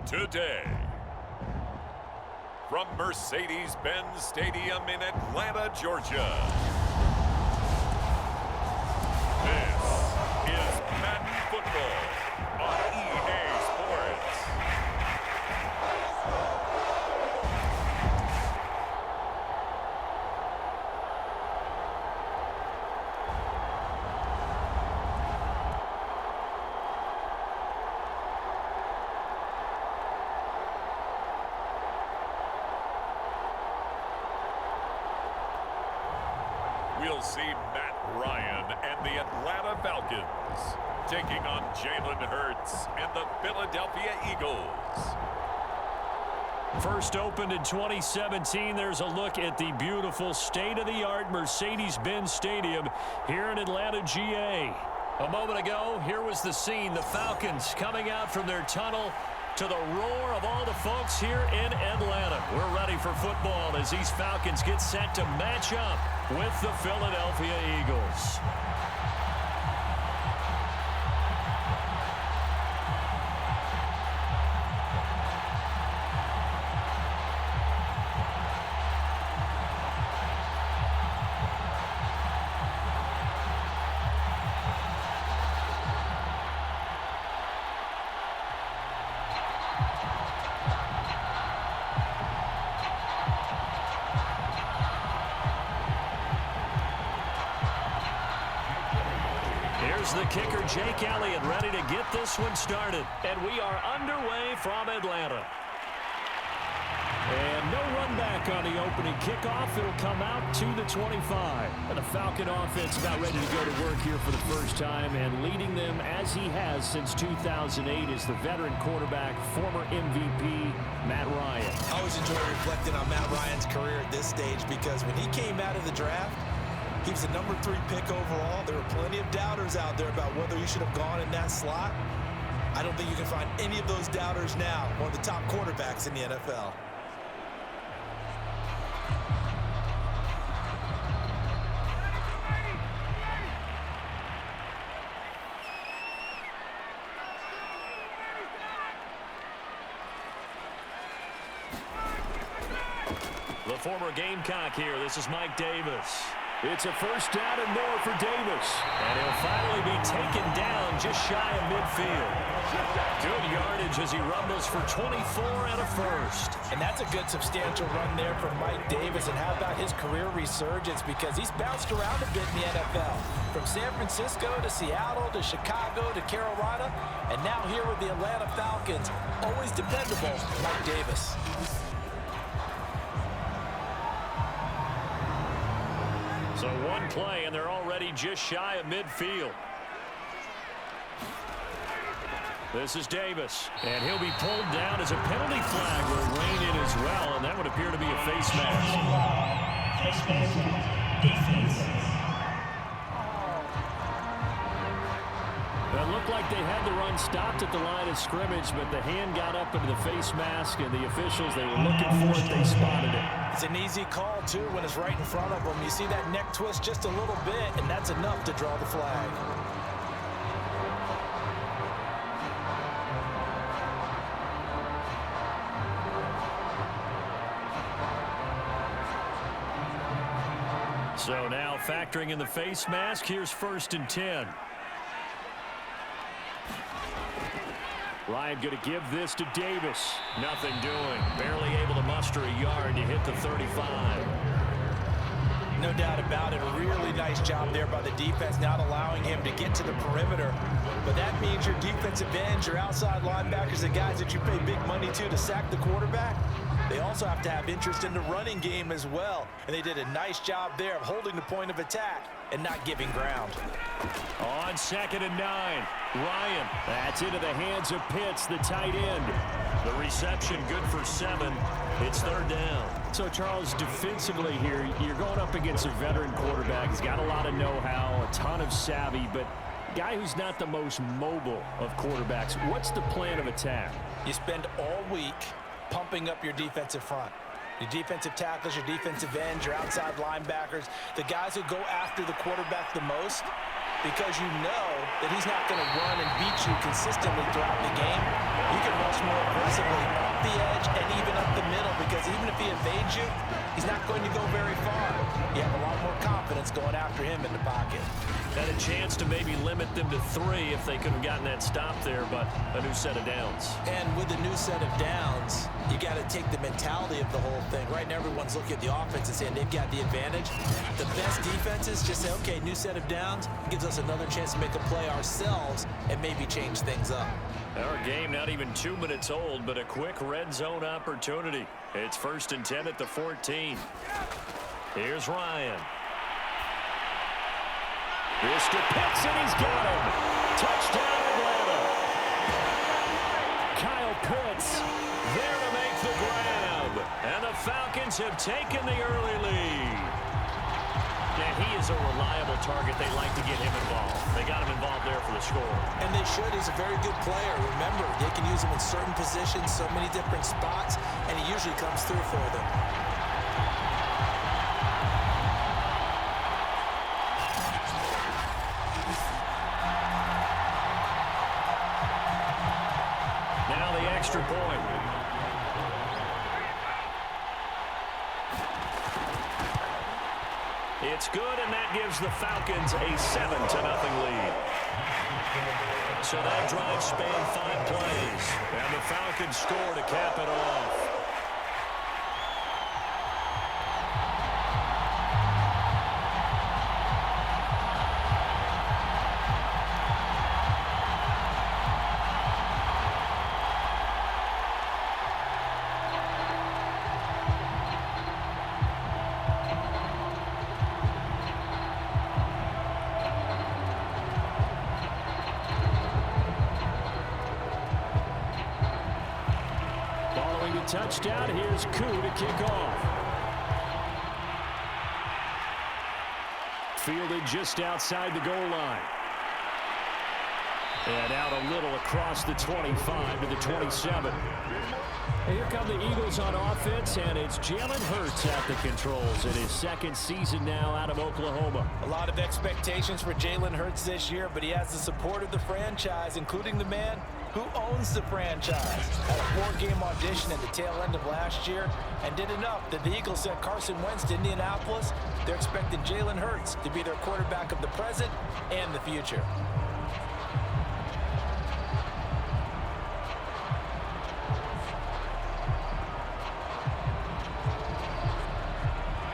today. From Mercedes-Benz Stadium in Atlanta, Georgia. This is Madden Football on EA Sports. We'll see Matt Ryan and the Atlanta Falcons taking on Jalen Hurts and the Philadelphia Eagles. First opened in 2017, there's a look at the beautiful state-of-the-art Mercedes-Benz Stadium here in Atlanta, GA. A moment ago, here was the scene. The Falcons coming out from their tunnel to the roar of all the folks here in Atlanta. We're ready for football as these Falcons get set to match up with the Philadelphia Eagles. Here's the kicker, Jake Elliott, ready to get this one started. And we are underway from Atlanta. And no run back on the opening kickoff. It'll come out to the 25. And the Falcon offense about ready to go to work here for the first time. And leading them as he has since 2008 is the veteran quarterback, former MVP, Matt Ryan. I always enjoy reflecting on Matt Ryan's career at this stage because when he came out of the draft, he was the number 3 pick overall. There were plenty of doubters out there about whether he should have gone in that slot. I don't think you can find any of those doubters now. One of the top quarterbacks in the NFL. The former Gamecock here. This is Mike Davis. It's a first down and more for Davis. And he'll finally be taken down just shy of midfield. Good yardage as he rumbles for 24 and a first. And that's a good substantial run there from Mike Davis. And how about his career resurgence? Because he's bounced around a bit in the NFL. From San Francisco to Seattle to Chicago to Carolina. And now here with the Atlanta Falcons. Always dependable, Mike Davis. So one play, and they're already just shy of midfield. This is Davis, and he'll be pulled down as a penalty flag will rein in as well, and that would appear to be a face mask. It looked like they had the run stopped at the line of scrimmage, but the hand got up into the face mask, and the officials, they were looking for it, they spotted it. It's an easy call, too, when it's right in front of them. You see that neck twist just a little bit, and that's enough to draw the flag. So now factoring in the face mask, here's 1st and 10. Ryan going to give this to Davis. Nothing doing. Barely able to muster a yard to hit the 35. No doubt about it. A really nice job there by the defense, not allowing him to get to the perimeter. But that means your defensive ends, your outside linebackers, the guys that you pay big money to sack the quarterback, they also have to have interest in the running game as well. And they did a nice job there of holding the point of attack and not giving ground. On 2nd and 9, Ryan. That's into the hands of Pitts, the tight end. The reception good for 7. It's 3rd down. So, Charles, defensively here, you're going up against a veteran quarterback. He's got a lot of know-how, a ton of savvy, but a guy who's not the most mobile of quarterbacks. What's the plan of attack? You spend all week pumping up your defensive front. Your defensive tackles, your defensive ends, your outside linebackers, the guys who go after the quarterback the most, because you know that he's not going to run and beat you consistently throughout the game. You can rush more aggressively evade you, he's not going to go very far. You have a lot more confidence going after him in the pocket. Had a chance to maybe limit them to 3 if they could have gotten that stop there, but a new set of downs. And with a new set of downs, you got to take the mentality of the whole thing. Right now, everyone's looking at the offense and saying they've got the advantage. The best defenses just say, okay, new set of downs. It gives us another chance to make a play ourselves and maybe change things up. Our game not even 2 minutes old, but a quick red zone opportunity. It's 1st and 10 at the 14. Here's Ryan. Mr. Pitts, and he's got him. Touchdown, Atlanta. Kyle Pitts there to make the grab. And the Falcons have taken the early lead. Yeah, he is a reliable target. They like to get him involved. They got him involved there for the score. And they should. He's a very good player. Remember, they can use him in certain positions, so many different spots, and he usually comes through for them. Extra point. It's good, and that gives the Falcons a 7-0 lead. So that drive spanned 5 plays, and the Falcons score to cap it off. Touchdown. Here's Koo to kick off. Fielded just outside the goal line. And out a little across the 25 to the 27. And here come the Eagles on offense, and it's Jalen Hurts at the controls in his 2nd season now out of Oklahoma. A lot of expectations for Jalen Hurts this year, but he has the support of the franchise, including the man who owns the franchise. Had a 4-game audition at the tail end of last year and did enough that the Eagles sent Carson Wentz to Indianapolis. They're expecting Jalen Hurts to be their quarterback of the present and the future.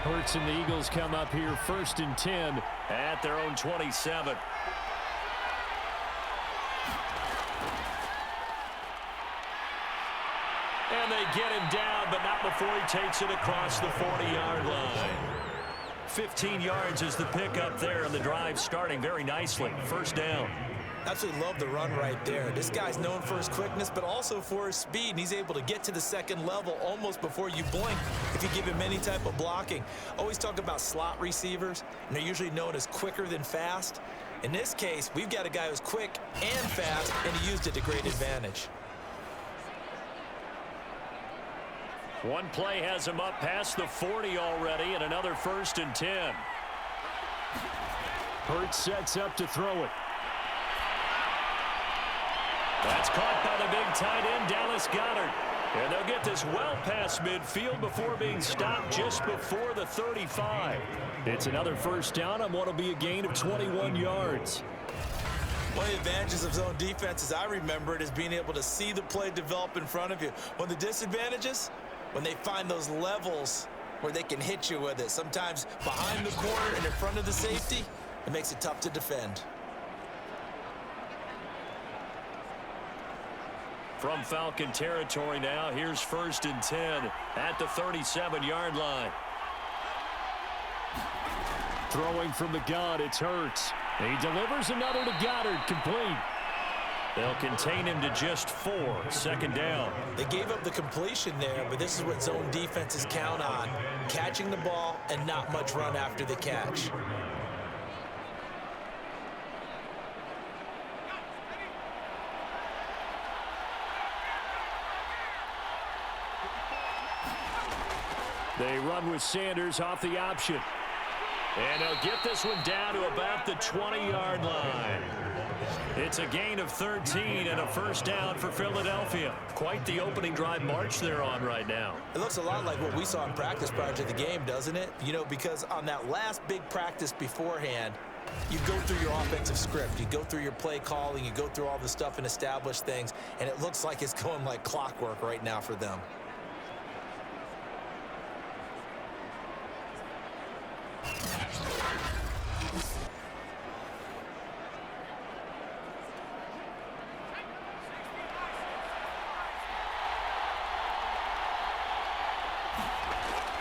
Hurts and the Eagles come up here 1st and 10 at their own 27. And they get him down, but not before he takes it across the 40-yard line. 15 yards is the pickup there, and the drive starting very nicely. 1st down. Absolutely love the run right there. This guy's known for his quickness, but also for his speed. And he's able to get to the 2nd level almost before you blink if you give him any type of blocking. Always talk about slot receivers, and they're usually known as quicker than fast. In this case, we've got a guy who's quick and fast, and he used it to great advantage. One play has him up past the 40 already, and another 1st and 10. Hurts sets up to throw it. That's caught by the big tight end, Dallas Goedert. And they'll get this well past midfield before being stopped just before the 35. It's another 1st down on what will be a gain of 21 yards. One of the advantages of zone defense, as I remember it, is being able to see the play develop in front of you. One of the disadvantages, when they find those levels where they can hit you with it. Sometimes behind the corner and in front of the safety, it makes it tough to defend. From Falcon territory now, here's 1st and 10 at the 37-yard line. Throwing from the gun, it's Hurts. He delivers another to Goddard, complete. They'll contain him to just 4, 2nd down. They gave up the completion there, but this is what zone defenses count on. Catching the ball and not much run after the catch. They run with Sanders off the option. And they'll get this one down to about the 20-yard line. It's a gain of 13 and a first down for Philadelphia. Quite the opening drive march they're on right now. It looks a lot like what we saw in practice prior to the game, doesn't it? You know, because on that last big practice beforehand, you go through your offensive script, you go through your play calling, you go through all the stuff and establish things, and it looks like it's going like clockwork right now for them.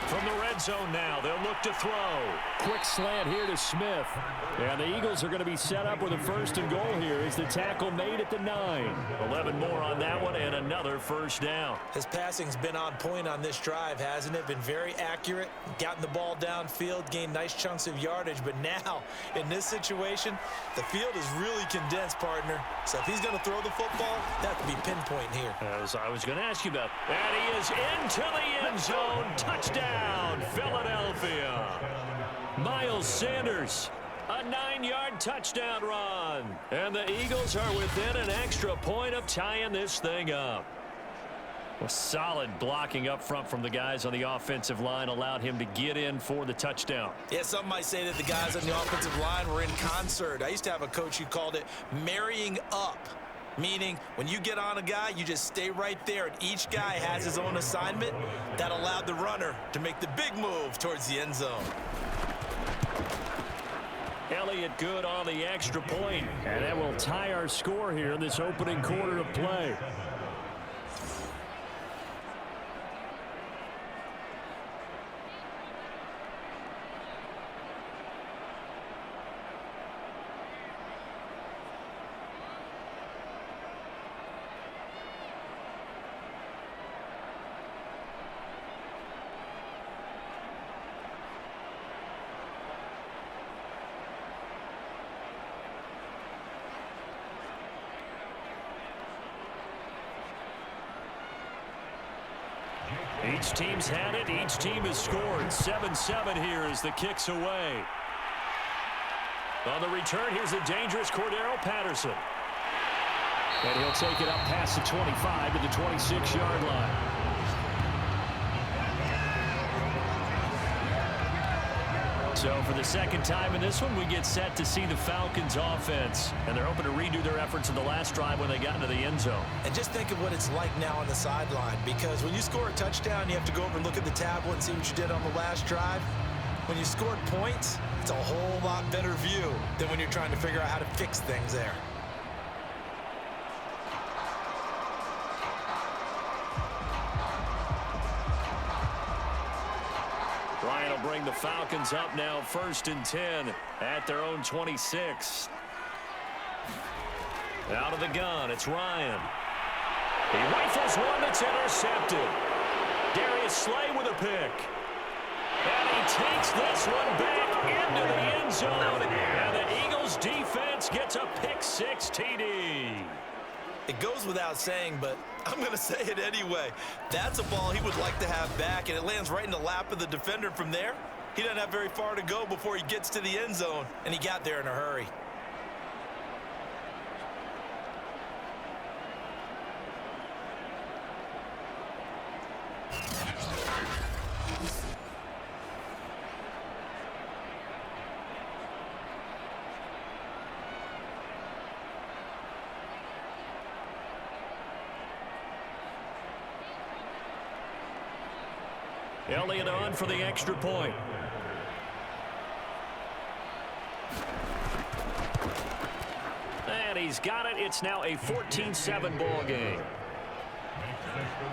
From the red zone now, they'll look to throw. Quick slant here to Smith. And the Eagles are going to be set up with a first and goal here as the tackle made at the 9. 11 more on that one and another first down. His passing's been on point on this drive, hasn't it? Been very accurate, gotten the ball downfield, gained nice chunks of yardage. But now, in this situation, the field is really condensed, partner. So if he's going to throw the football, that could be pinpoint here. As I was going to ask you about. And he is into the end zone. Touchdown, Philadelphia. Miles Sanders. A 9-yard touchdown run. And the Eagles are within an extra point of tying this thing up. A solid blocking up front from the guys on the offensive line allowed him to get in for the touchdown. Yeah, some might say that the guys on the offensive line were in concert. I used to have a coach who called it marrying up. Meaning, when you get on a guy, you just stay right there, and each guy has his own assignment. That allowed the runner to make the big move towards the end zone. Elliott good on the extra point, and that will tie our score here in this opening quarter of play. Each team's had it. Each team has scored. 7-7 here as the kick's away. On the return, here's the dangerous Cordero Patterson. And he'll take it up past the 25 to the 26-yard line. So for the second time in this one, we get set to see the Falcons offense. And they're hoping to redo their efforts in the last drive when they got into the end zone. And just think of what it's like now on the sideline, because when you score a touchdown, you have to go over and look at the tablet and see what you did on the last drive. When you scored points, it's a whole lot better view than when you're trying to figure out how to fix things there. Ryan will bring the Falcons up now 1st and 10 at their own 26. Out of the gun, it's Ryan. He rifles one that's intercepted. Darius Slay with a pick. And he takes this one back into the end zone. And the Eagles defense gets a pick-6 TD. It goes without saying, but I'm going to say it anyway. That's a ball he would like to have back, and it lands right in the lap of the defender from there. He doesn't have very far to go before he gets to the end zone, and he got there in a hurry. Elliott on for the extra point. And he's got it. It's now a 14-7 ball game.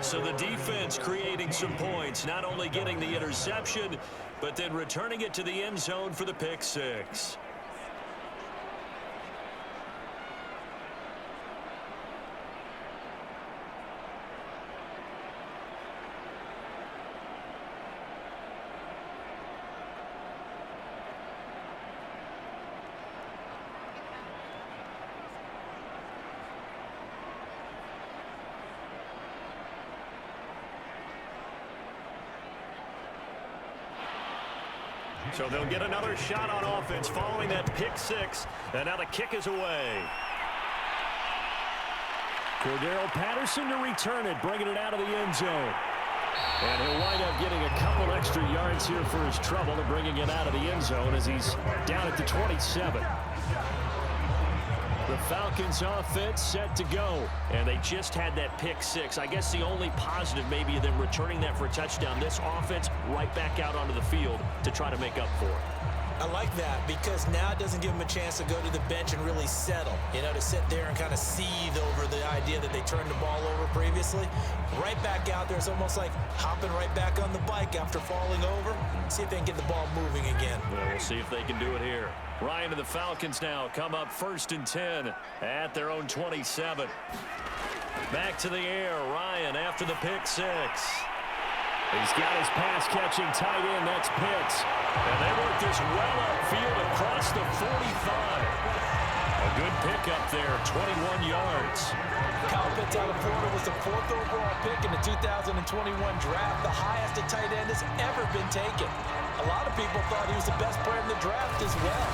So the defense creating some points, not only getting the interception, but then returning it to the end zone for the pick-6. So they'll get another shot on offense following that pick-6, and now the kick is away. Cordero Patterson to return it, bringing it out of the end zone. And he'll wind up getting a couple extra yards here for his trouble and bringing it out of the end zone as he's down at the 27. The Falcons offense set to go. And they just had that pick six. I guess the only positive maybe of them returning that for a touchdown. This offense right back out onto the field to try to make up for it. I like that because now it doesn't give them a chance to go to the bench and really settle. You know, to sit there and kind of seethe over the idea that they turned the ball over previously. Right back out there. It's almost like hopping right back on the bike after falling over. See if they can get the ball moving again. Well, we'll see if they can do it here. Ryan and the Falcons now come up 1st and 10 at their own 27. Back to the air. Ryan after the pick six. He's got his pass-catching tight end. That's Pitts. And they work this well upfield across the 45. A good pickup there, 21 yards. Kyle Pitts out of Florida was the 4th overall pick in the 2021 draft, the highest a tight end has ever been taken. A lot of people thought he was the best player in the draft as well.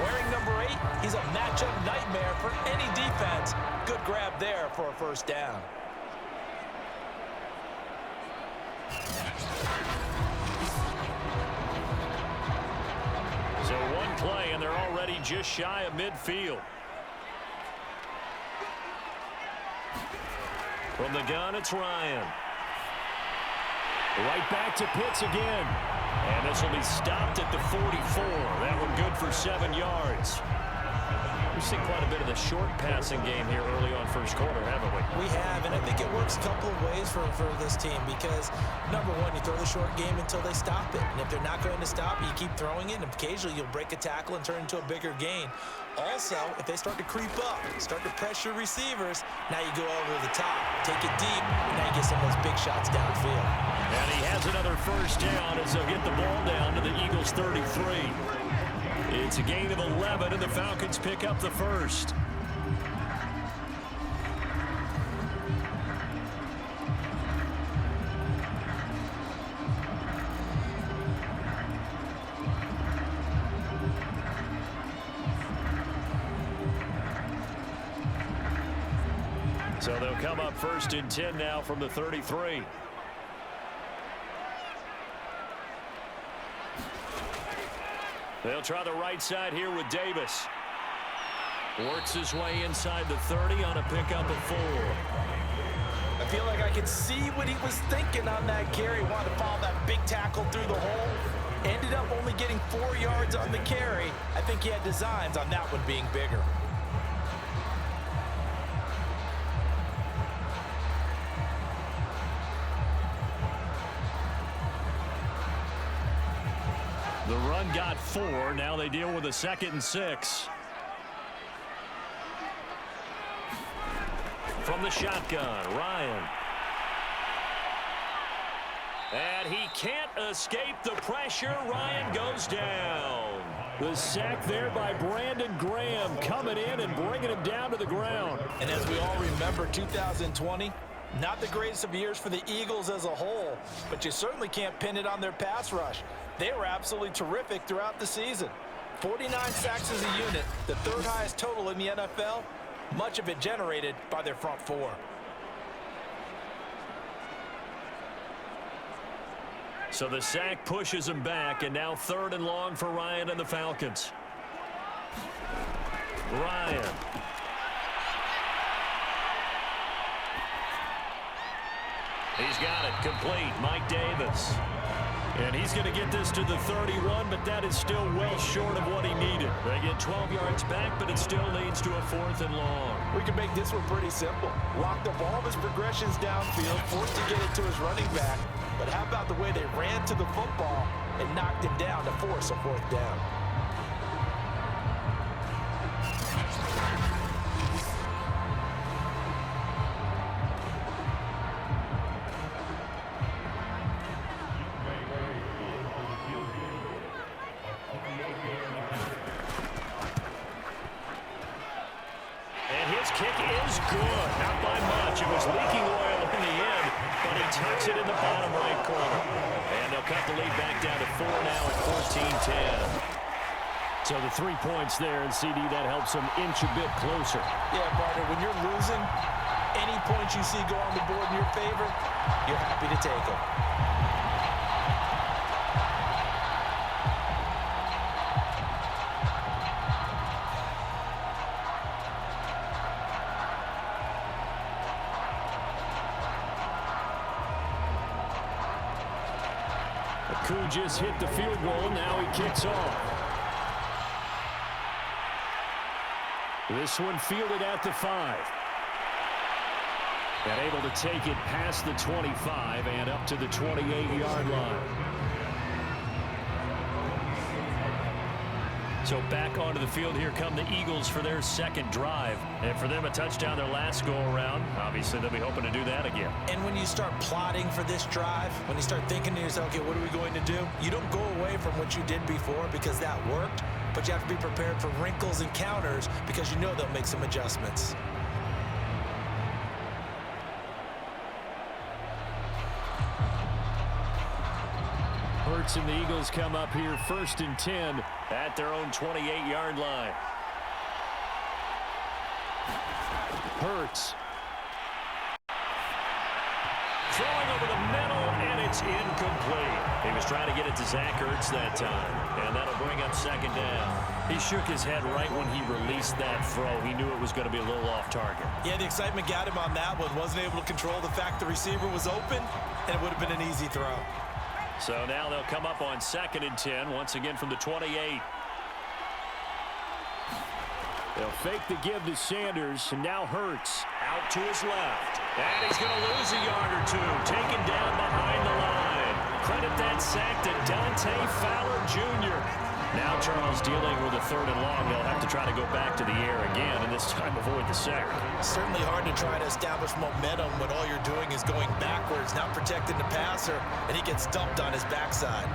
Wearing number 8, he's a matchup nightmare for any defense. Good grab there for a first down. So one play, and they're already just shy of midfield. From the gun, it's Ryan. Right back to Pitts again. And this will be stopped at the 44. That one good for 7 yards. We've seen quite a bit of the short passing game here early on first quarter, haven't we? We have, and I think it works a couple of ways for this team because, number one, you throw the short game until they stop it. And if they're not going to stop it, you keep throwing it, and occasionally you'll break a tackle and turn into a bigger gain. Also, if they start to creep up, start to pressure receivers, now you go over the top, take it deep, and now you get some of those big shots downfield. And he has another first down as they'll get the ball down to the Eagles' 33. It's a gain of 11, and the Falcons pick up the first. So they'll come up 1st and 10 now from the 33. They'll try the right side here with Davis. Works his way inside the 30 on a pickup of 4. I feel like I could see what he was thinking on that carry. Wanted to follow that big tackle through the hole. Ended up only getting 4 yards on the carry. I think he had designs on that one being bigger. The run got 4. Now they deal with a 2nd and 6. From the shotgun, Ryan. And he can't escape the pressure. Ryan goes down. The sack there by Brandon Graham coming in and bringing him down to the ground. And as we all remember, 2020, not the greatest of years for the Eagles as a whole, but you certainly can't pin it on their pass rush. They were absolutely terrific throughout the season. 49 sacks as a unit, the 3rd highest total in the NFL, much of it generated by their front 4. So the sack pushes him back, and now 3rd and long for Ryan and the Falcons. Ryan. He's got it complete. Mike Davis. And he's going to get this to the 31, but that is still well short of what he needed. They get 12 yards back, but it still leads to a 4th and long. We can make this one pretty simple. Locked up all of his progressions downfield, forced to get it to his running back. But how about the way they ran to the football and knocked him down to force a 4th down? Kick is good. Not by much. It was leaking oil in the end, but he tucks it in the bottom right corner. And they'll cut the lead back down to 4 now at 14-10. So the 3 points there, and CD, that helps them inch a bit closer. Yeah, partner, when you're losing, Any points you see go on the board in your favor, you're happy to take them. Koo just hit the field goal. Now he kicks off. This one fielded at the 5. And able to take it past the 25 and up to the 28-yard line. So back onto the field here come the Eagles for their second drive. And for them, a touchdown their last go-around. Obviously, they'll be hoping to do that again. And when you start plotting for this drive, when you start thinking to yourself, okay, what are we going to do? You don't go away from what you did before because that worked, but you have to be prepared for wrinkles and counters because you know they'll make some adjustments. Hurts and the Eagles come up here 1st and 10 at their own 28-yard line. Hurts. Throwing over the middle, and it's incomplete. He was trying to get it to Zach Ertz that time, and that'll bring up 2nd down. He shook his head right when he released that throw. He knew it was going to be a little off target. Yeah, the excitement got him on that one. Wasn't able to control the fact the receiver was open, and it would have been an easy throw. So now they'll come up on 2nd and 10, once again from the 28. They'll fake the give to Sanders, and now Hurts out to his left. And he's going to lose a yard or two, taken down behind the line. Credit that sack to Dante Fowler Jr. Now Charles dealing with a 3rd and long. They'll have to try to go back to the air again, and this time avoid the sack. Certainly hard to try to establish momentum when all you're doing is going backwards, not protecting the passer, and he gets dumped on his backside.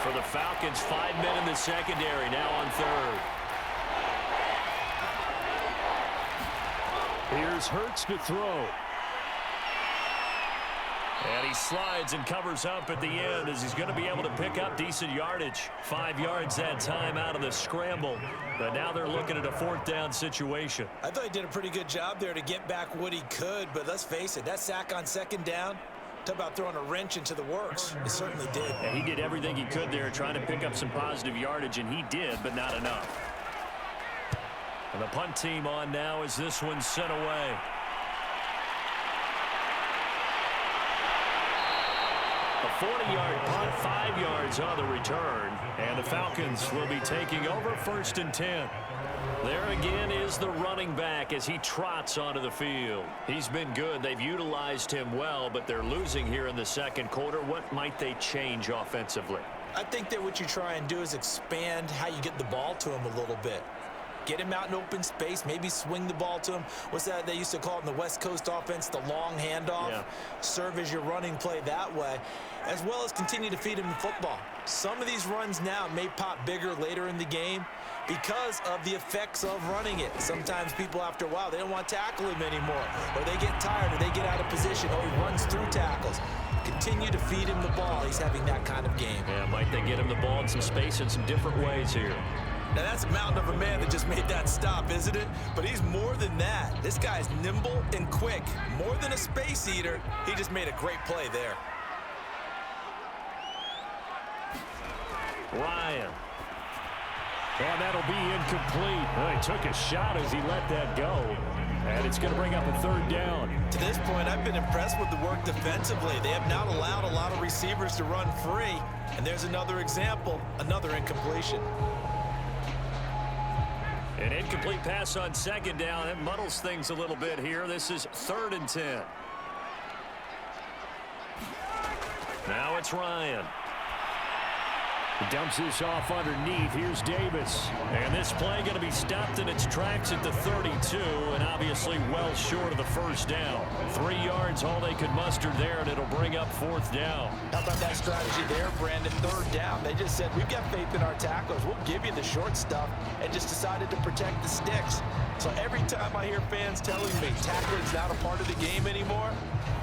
For the Falcons, 5 men in the secondary, now on 3rd. Here's Hurts to throw. And he slides and covers up at the end as he's going to be able to pick up decent yardage. 5 yards that time out of the scramble. But now they're looking at a 4th down situation. I thought he did a pretty good job there to get back what he could, but let's face it, that sack on 2nd down, talk about throwing a wrench into the works. He certainly did. Yeah, he did everything he could there trying to pick up some positive yardage, and he did, but not enough. And the punt team on now as this one's sent away. A 40-yard punt, 5 yards on the return, and the Falcons will be taking over 1st and 10. There again is the running back as he trots onto the field. He's been good. They've utilized him well, but they're losing here in the 2nd quarter. What might they change offensively? I think that what you try and do is expand how you get the ball to him a little bit. Get him out in open space, maybe swing the ball to him. What's that they used to call it in the West Coast offense, the long handoff? Yeah. Serve as your running play that way, as well as continue to feed him the football. Some of these runs now may pop bigger later in the game because of the effects of running it. Sometimes people, after a while, they don't want to tackle him anymore, or they get tired, or they get out of position, or he runs through tackles. Continue to feed him the ball. He's having that kind of game. Yeah, might they get him the ball in some space in some different ways here. Now, that's a mountain of a man that just made that stop, isn't it? But he's more than that. This guy's nimble and quick. More than a space eater, he just made a great play there. Ryan. And that'll be incomplete. Well, he took a shot as he let that go. And it's going to bring up a 3rd down. To this point, I've been impressed with the work defensively. They have not allowed a lot of receivers to run free. And there's another example, another incompletion. An incomplete pass on 2nd down. It muddles things a little bit here. This is 3rd and 10. Now it's Ryan. Dumps this off underneath. Here's Davis. And this play going to be stopped in its tracks at the 32, and obviously well short of the first down. 3 yards, all they could muster there, and it'll bring up 4th down. How about that strategy there, Brandon? 3rd down. They just said, we've got faith in our tacklers. We'll give you the short stuff, and just decided to protect the sticks. So every time I hear fans telling me tackling's not a part of the game anymore,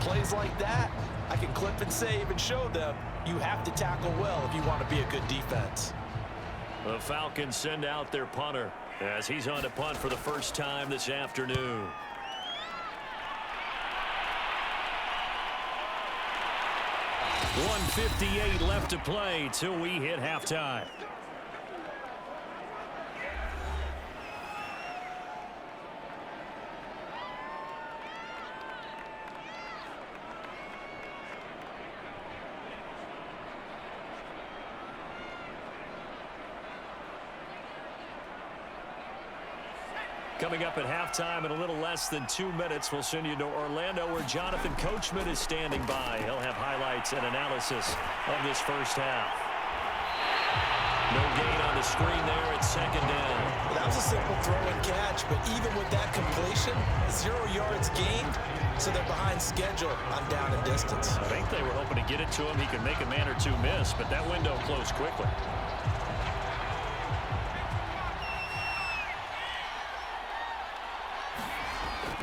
plays like that, I can clip and save and show them you have to tackle well if you want to be a good defense. The Falcons send out their punter as he's on to punt for the first time this afternoon. .158 left to play till we hit halftime. Coming up at halftime in a little less than 2 minutes, we'll send you to Orlando where Jonathan Coachman is standing by. He'll have highlights and analysis of this first half. No gain on the screen there at 2nd down. That was a simple throw and catch, but even with that completion, 0 yards gained, so they're behind schedule on down and distance. I think they were hoping to get it to him. He could make a man or two miss, but that window closed quickly.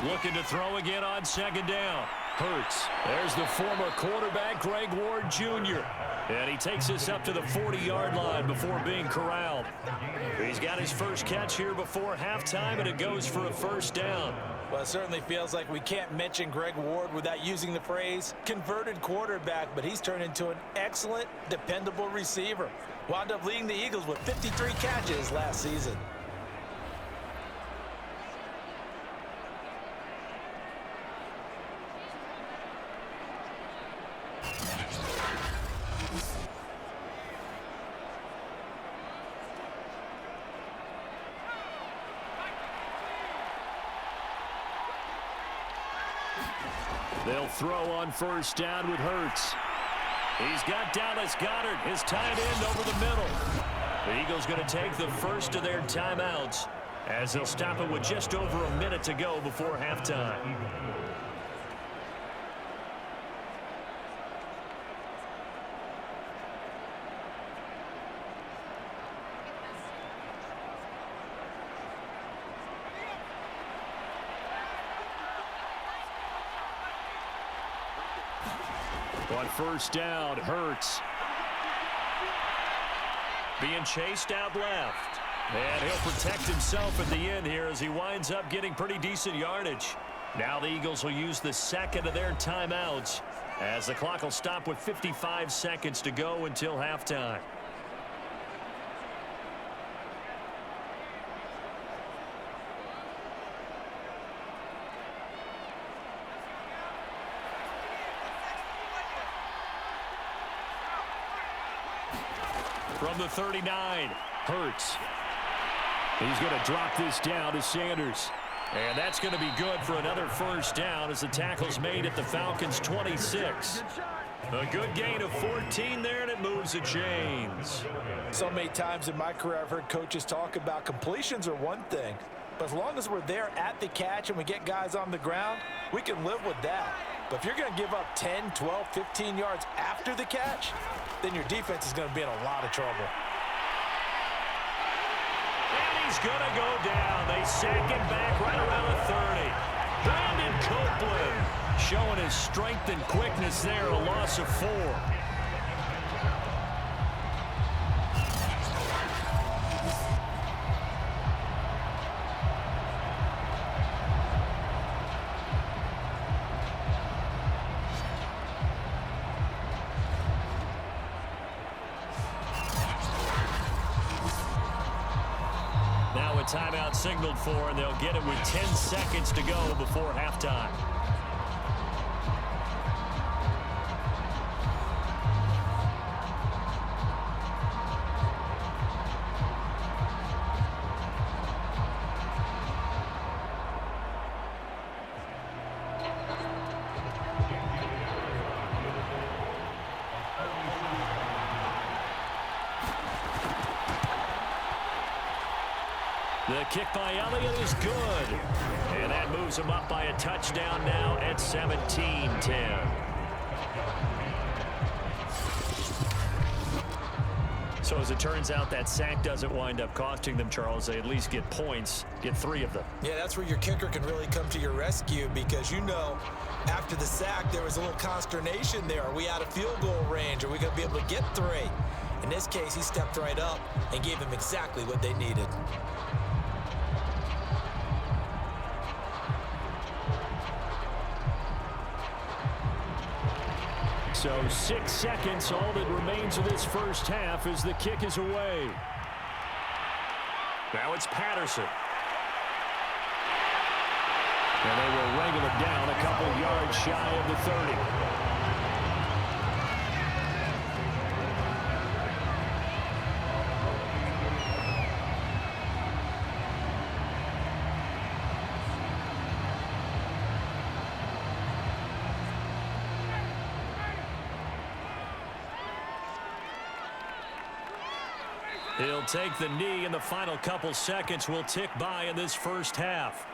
Looking to throw again on 2nd down. Hurts. There's the former quarterback, Greg Ward Jr. And he takes us up to the 40-yard line before being corralled. He's got his first catch here before halftime, and it goes for a 1st down. Well, it certainly feels like we can't mention Greg Ward without using the phrase converted quarterback, but he's turned into an excellent, dependable receiver. Wound up leading the Eagles with 53 catches last season. They'll throw on 1st down with Hurts. He's got Dallas Goedert, his tight end, over the middle. The Eagles going to take the first of their timeouts as they'll stop it with just over a minute to go before halftime. On 1st down, Hurts. Being chased out left. And he'll protect himself at the end here as he winds up getting pretty decent yardage. Now the Eagles will use the 2nd of their timeouts as the clock will stop with 55 seconds to go until halftime. From the 39, Hurts. He's going to drop this down to Sanders. And that's going to be good for another 1st down as the tackle's made at the Falcons' 26. A good gain of 14 there, and it moves the chains. So many times in my career I've heard coaches talk about completions are one thing, but as long as we're there at the catch and we get guys on the ground, we can live with that. But if you're going to give up 10, 12, 15 yards after the catch, then your defense is going to be in a lot of trouble. And he's going to go down. They sack him back right around the 30. Brandon Copeland showing his strength and quickness there, a loss of 4. Timeout signaled for, and they'll get it with 10 seconds to go before halftime. The kick by Elliott is good. And that moves him up by a touchdown now at 17-10. So as it turns out, that sack doesn't wind up costing them, Charles. They at least get points, get 3 of them. Yeah, that's where your kicker can really come to your rescue because, you know, after the sack, there was a little consternation there. Are we out of field goal range? Are we going to be able to get 3? In this case, he stepped right up and gave them exactly what they needed. So 6 seconds, all that remains of this first half as the kick is away. Now it's Patterson. And they will wrangle it down a couple yards shy of the 30. He'll take the knee, and the final couple seconds will tick by in this first half.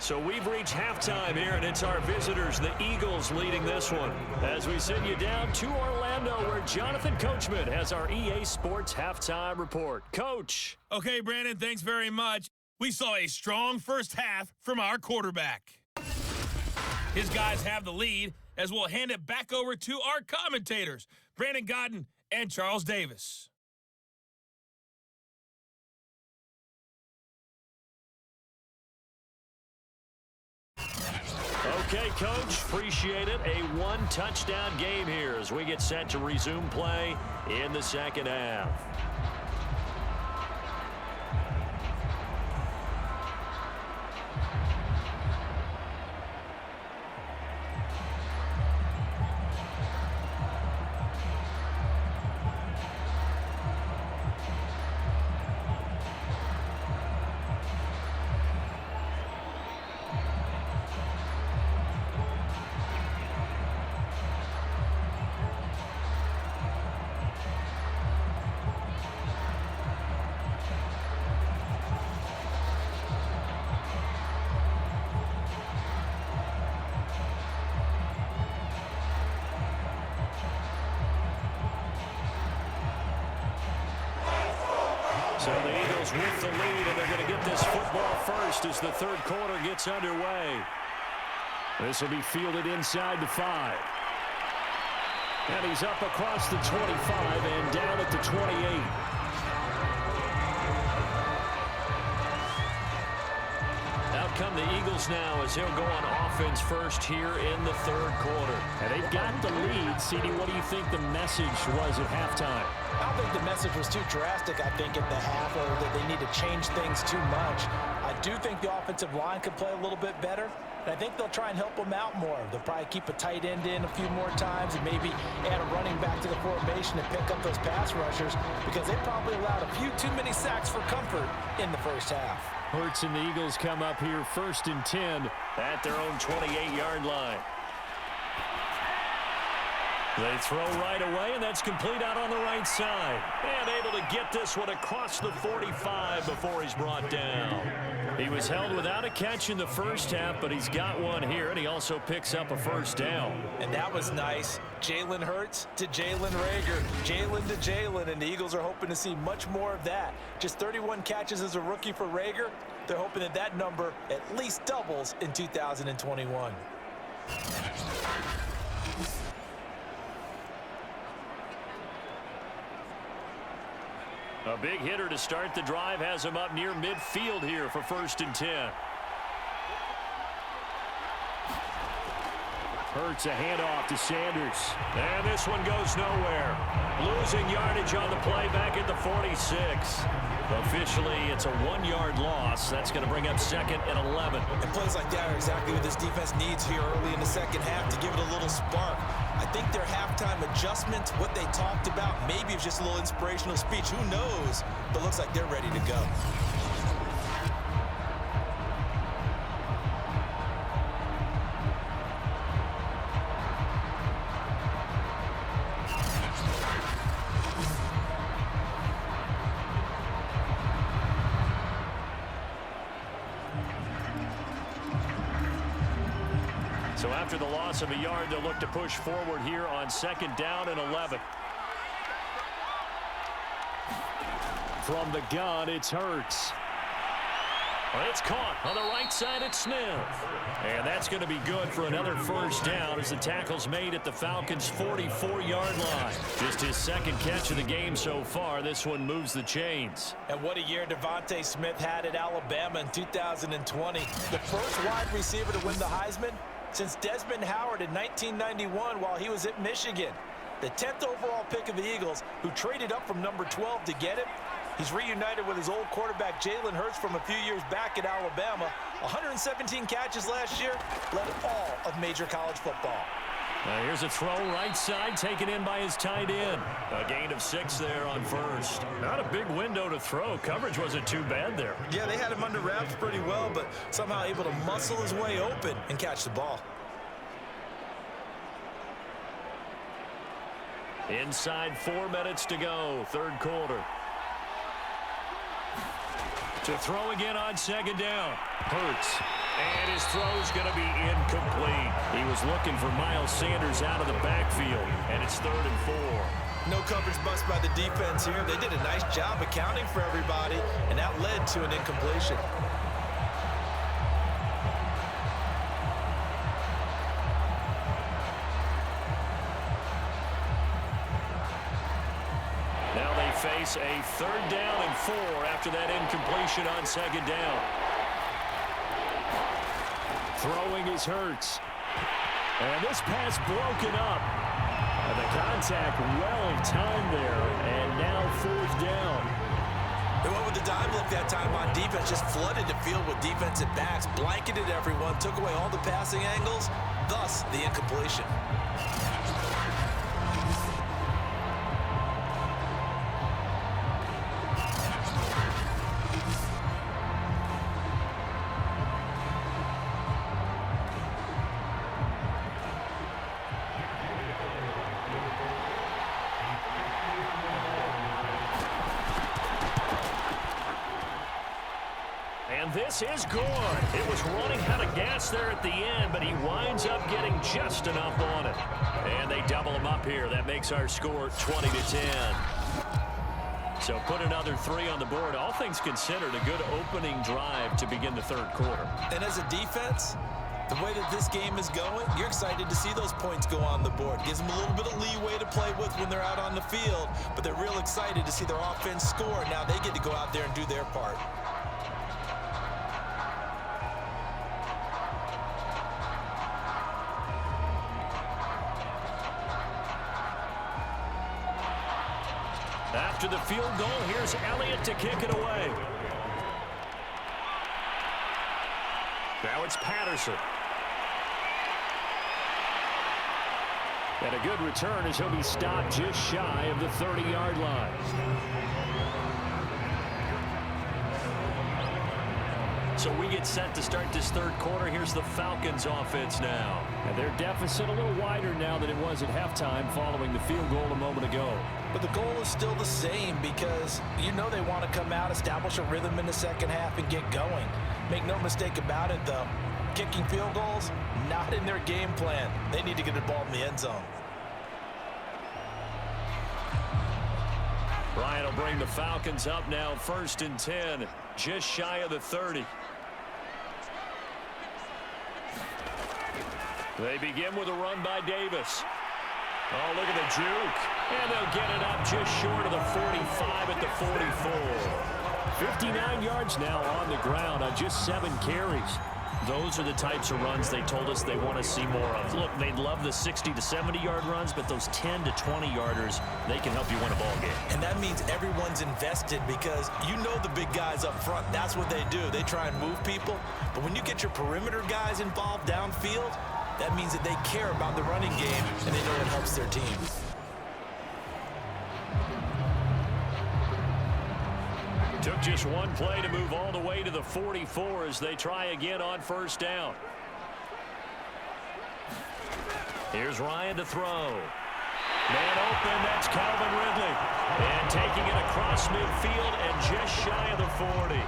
So we've reached halftime here, and it's our visitors, the Eagles, leading this one. As we send you down to Orlando, where Jonathan Coachman has our EA Sports halftime report. Coach. Okay, Brandon, thanks very much. We saw a strong first half from our quarterback. His guys have the lead, as we'll hand it back over to our commentators, Brandon Godden and Charles Davis. Okay, Coach, appreciate it. A one-touchdown game here as we get set to resume play in the second half. So the Eagles with the lead, and they're going to get this football first as the third quarter gets underway. This will be fielded inside the 5. And he's up across the 25 and down at the 28. Out come the Eagles now as he'll go on offense first here in the third quarter. And they've got the lead. CD, what do you think the message was at halftime? I don't think the message was too drastic, I think, at the half, or that they need to change things too much. I do think the offensive line could play a little bit better, and I think they'll try and help them out more. They'll probably keep a tight end in a few more times and maybe add a running back to the formation and pick up those pass rushers because they probably allowed a few too many sacks for comfort in the first half. Hurts and the Eagles come up here 1st and 10 at their own 28-yard line. They throw right away, and that's complete out on the right side. And able to get this one across the 45 before he's brought down. He was held without a catch in the first half, but he's got one here, and he also picks up a first down. And that was nice. Jalen Hurts to Jalen Reagor. Jalen to Jalen, and the Eagles are hoping to see much more of that. Just 31 catches as a rookie for Reagor. They're hoping that that number at least doubles in 2021. A big hitter to start the drive has him up near midfield here for 1st and 10. Hurts a handoff to Sanders. And this one goes nowhere. Losing yardage on the play back at the 46. Officially, it's a 1-yard loss. That's going to bring up 2nd and 11. And plays like that are exactly what this defense needs here early in the second half to give it a little spark. I think their halftime adjustments, what they talked about, maybe it's just a little inspirational speech. Who knows? But looks like they're ready to go. After the loss of a yard, they'll look to push forward here on 2nd down and 11. From the gun, it's Hurts. It's caught on the right side. It's Smith. And that's going to be good for another first down as the tackle's made at the Falcons' 44-yard line. Just his 2nd catch of the game so far. This one moves the chains. And what a year Devontae Smith had at Alabama in 2020. The first wide receiver to win the Heisman since Desmond Howard in 1991 while he was at Michigan. The 10th overall pick of the Eagles, who traded up from number 12 to get it. He's reunited with his old quarterback, Jalen Hurts, from a few years back at Alabama. 117 catches last year, led all of major college football. Here's a throw right side, taken in by his tight end. A gain of 6 there on first. Not a big window to throw. Coverage wasn't too bad there. Yeah, they had him under wraps pretty well, but somehow able to muscle his way open and catch the ball. Inside 4 minutes to go, 3rd quarter. To throw again on 2nd down. Hurts. And his throw's going to be incomplete. He was looking for Miles Sanders out of the backfield, and it's 3rd and 4. No coverage bust by the defense here. They did a nice job accounting for everybody, and that led to an incompletion. Now they face a 3rd down and 4 after that incompletion on 2nd down. Throwing is Hurts. And this pass broken up. And the contact well in time there. And now 4th down. They went with the dime look that time on defense. Just flooded the field with defensive backs. Blanketed everyone. Took away all the passing angles. Thus, the incompletion. And this is good. It was running out of gas there at the end, but he winds up getting just enough on it. And they double him up here. That makes our score 20-10. So put another 3 on the board. All things considered, a good opening drive to begin the 3rd quarter. And as a defense, the way that this game is going, you're excited to see those points go on the board. Gives them a little bit of leeway to play with when they're out on the field, but they're real excited to see their offense score. Now they get to go out there and do their part. After the field goal, here's Elliott to kick it away. Now it's Patterson. And a good return as he'll be stopped just shy of the 30-yard line. So we get set to start this 3rd quarter. Here's the Falcons offense now. And their deficit a little wider now than it was at halftime following the field goal a moment ago. But the goal is still the same because you know they want to come out, establish a rhythm in the 2nd half, and get going. Make no mistake about it, though. Kicking field goals, not in their game plan. They need to get the ball in the end zone. Ryan will bring the Falcons up now, 1st and 10, just shy of the 30. They begin with a run by Davis. Oh, look at the juke. And they'll get it up just short of the 45 at the 44. 59 yards now on the ground on just 7 carries. Those are the types of runs they told us they want to see more of. Look, they'd love the 60 to 70-yard runs, but those 10 to 20-yarders, they can help you win a ball game. And that means everyone's invested because you know the big guys up front, that's what they do. They try and move people. But when you get your perimeter guys involved downfield, that means that they care about the running game and they know it helps their team. Took just one play to move all the way to the 44 as they try again on 1st down. Here's Ryan to throw. Man open, that's Calvin Ridley. And taking it across midfield and just shy of the 40.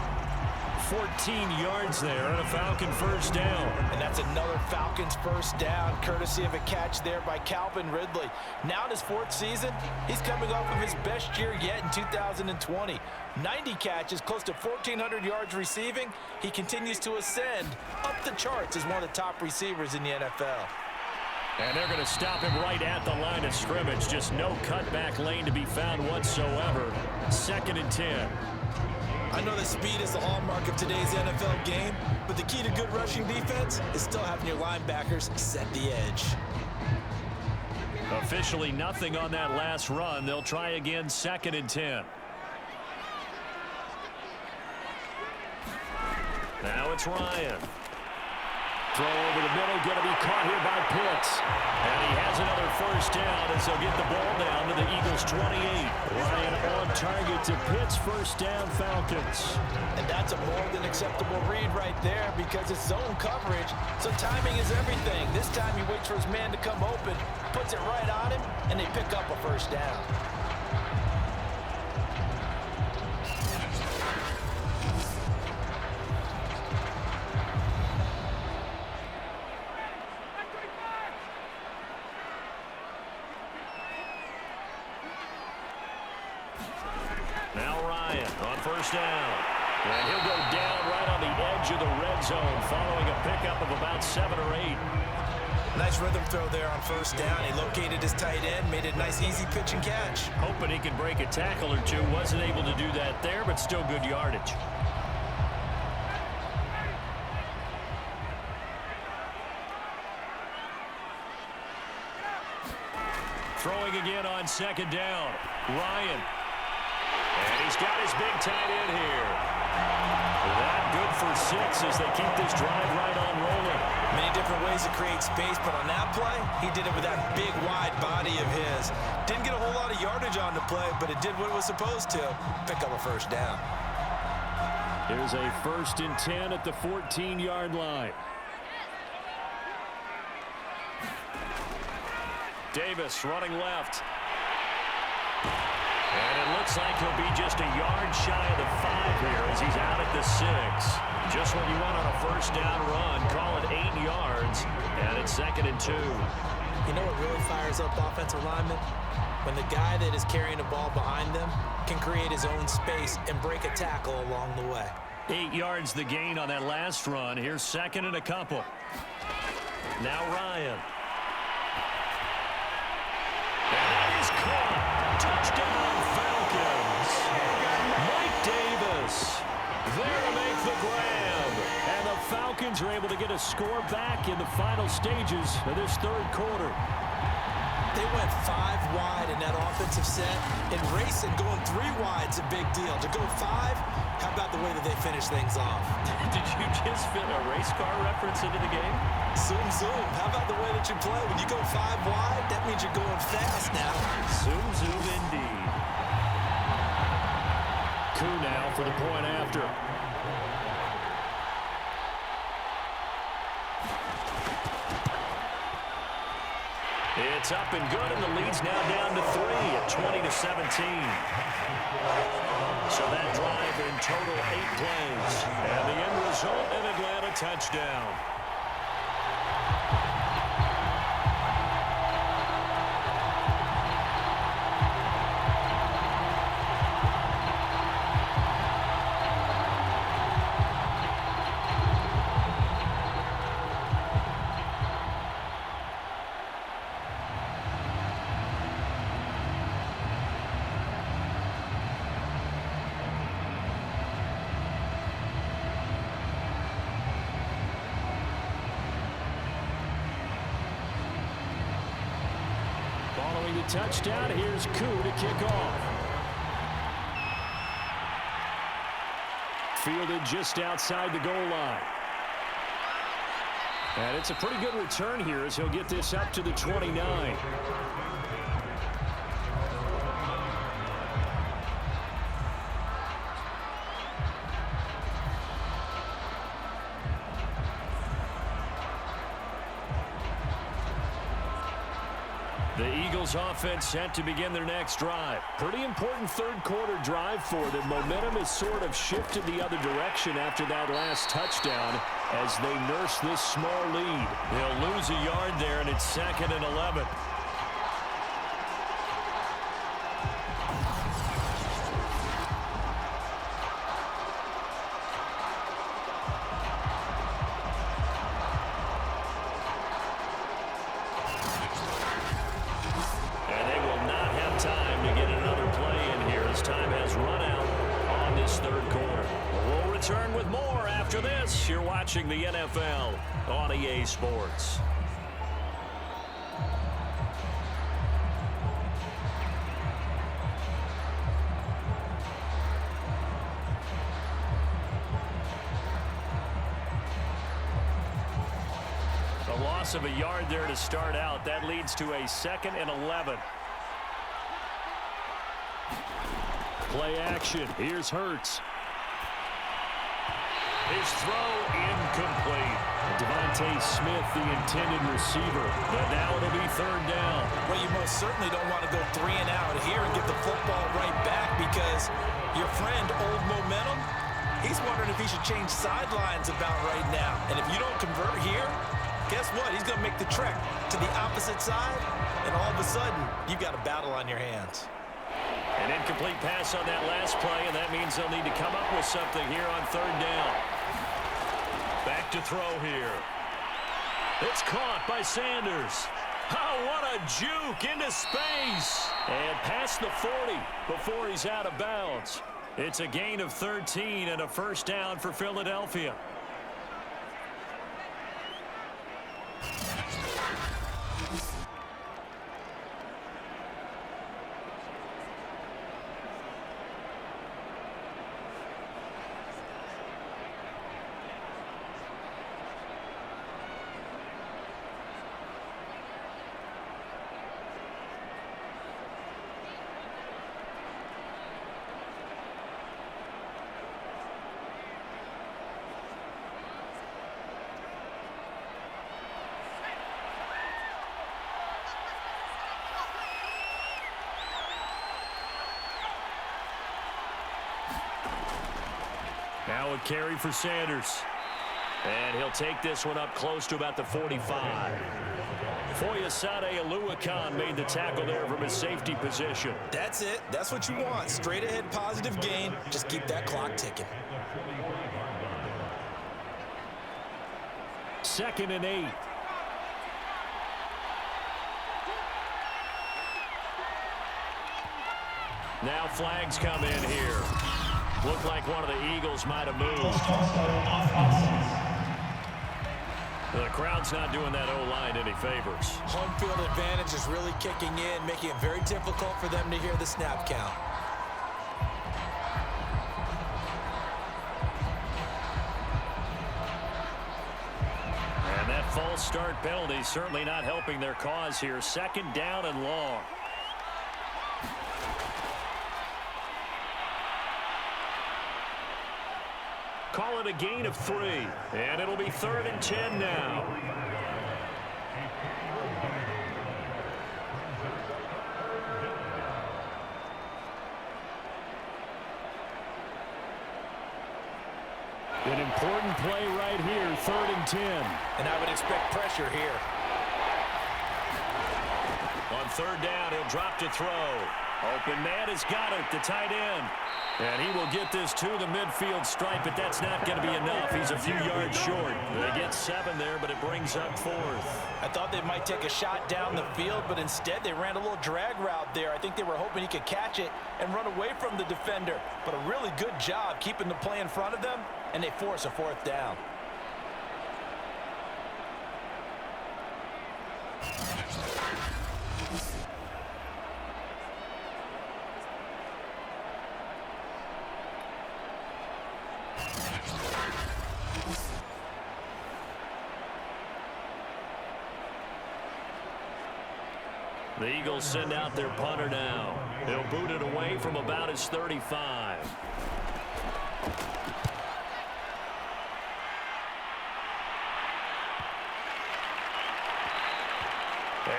14 yards there and a Falcon first down. And that's another Falcons first down, courtesy of a catch there by Calvin Ridley. Now in his 4th season, he's coming off of his best year yet in 2020. 90 catches, close to 1,400 yards receiving. He continues to ascend up the charts as one of the top receivers in the NFL. And they're going to stop him right at the line of scrimmage. Just no cutback lane to be found whatsoever. 2nd and 10. I know that speed is the hallmark of today's NFL game, but the key to good rushing defense is still having your linebackers set the edge. Officially nothing on that last run. They'll try again, 2nd and 10. Now it's Ryan. Throw over the middle, going to be caught here by Pitts. And he has another first down as they'll get the ball down to the Eagles' 28. Ryan on target to Pitts, first down Falcons. And that's a more than acceptable read right there because it's zone coverage, so timing is everything. This time he waits for his man to come open, puts it right on him, and they pick up a first down. Now Ryan on first down. And he'll go down right on the edge of the red zone following a pickup of about 7 or 8. Nice rhythm throw there on first down. He located his tight end, made it a nice easy pitch and catch. Hoping he could break a tackle or two. Wasn't able to do that there, but still good yardage. Throwing again on 2nd down. Ryan. And he's got his big tight end here. That good for 6 as they keep this drive right on rolling. Many different ways to create space, but on that play, he did it with that big, wide body of his. Didn't get a whole lot of yardage on the play, but it did what it was supposed to. Pick up a first down. Here's a 1st and 10 at the 14-yard line. Davis running left. And it looks like he'll be just a yard shy of the 5 here as he's out at the 6. Just what you want on a first down run. Call it 8 yards. And it's 2nd and 2. You know what really fires up offensive linemen? When the guy that is carrying the ball behind them can create his own space and break a tackle along the way. 8 yards the gain on that last run. Here's 2nd and a couple. Now Ryan. And that is caught. Touchdown Falcons. Mike Davis there to make the grab. And the Falcons are able to get a score back in the final stages of this 3rd quarter. They went 5 wide in that offensive set, and racing going 3 wide's a big deal. To go 5, how about the way that they finish things off? Did you just fit a race car reference into the game? Zoom, zoom. How about the way that you play? When you go 5 wide, that means you're going fast now. Zoom, zoom indeed. Koo now for the point after. It's up and good, and the lead's now down to 3 at 20-17. So that drive in total 8 plays. And the end result, an Atlanta touchdown. Following the touchdown, here's Koo to kick off. Fielded just outside the goal line. And it's a pretty good return here as he'll get this up to the 29. The Eagles offense set to begin their next drive. Pretty important third quarter drive for them. Momentum has sort of shifted the other direction after that last touchdown as they nurse this small lead. They'll lose a yard there, and it's 2nd and 11. You're watching the NFL on EA Sports. A loss of a yard there to start out. That leads to a 2nd and 11. Play action. Here's Hurts. His throw incomplete. Devontae Smith, the intended receiver. But now it'll be 3rd down. Well, you most certainly don't want to go 3 and out here and get the football right back because your friend, Old Momentum, he's wondering if he should change sidelines about right now. And if you don't convert here, guess what? He's going to make the trek to the opposite side, and all of a sudden, you've got a battle on your hands. An incomplete pass on that last play, and that means they'll need to come up with something here on 3rd down. Back to throw here. It's caught by Sanders. Oh, what a juke into space. And past the 40 before he's out of bounds. It's a gain of 13 and a 1st down for Philadelphia. Now a carry for Sanders. And he'll take this one up close to about the 45. Foyesade Oluwakan made the tackle there from his safety position. That's it. That's what you want. Straight ahead positive gain. Just keep that clock ticking. 2nd and 8. Now flags come in here. Looked like one of the Eagles might have moved. The crowd's not doing that O-line any favors. Home field advantage is really kicking in, making it very difficult for them to hear the snap count. And that false start penalty certainly not helping their cause here. 2nd down and long. Call it a gain of 3. And it'll be 3rd and 10 now. An important play right here, 3rd and 10. And I would expect pressure here. On 3rd down, he'll drop to throw. Open man has got it, the tight end. And he will get this to the midfield stripe, but that's not going to be enough. He's a few yards short. They get 7 there, but it brings up 4th. I thought they might take a shot down the field, but instead they ran a little drag route there. I think they were hoping he could catch it and run away from the defender. But a really good job keeping the play in front of them, and they force a 4th down. The Eagles send out their punter now. They'll boot it away from about his 35.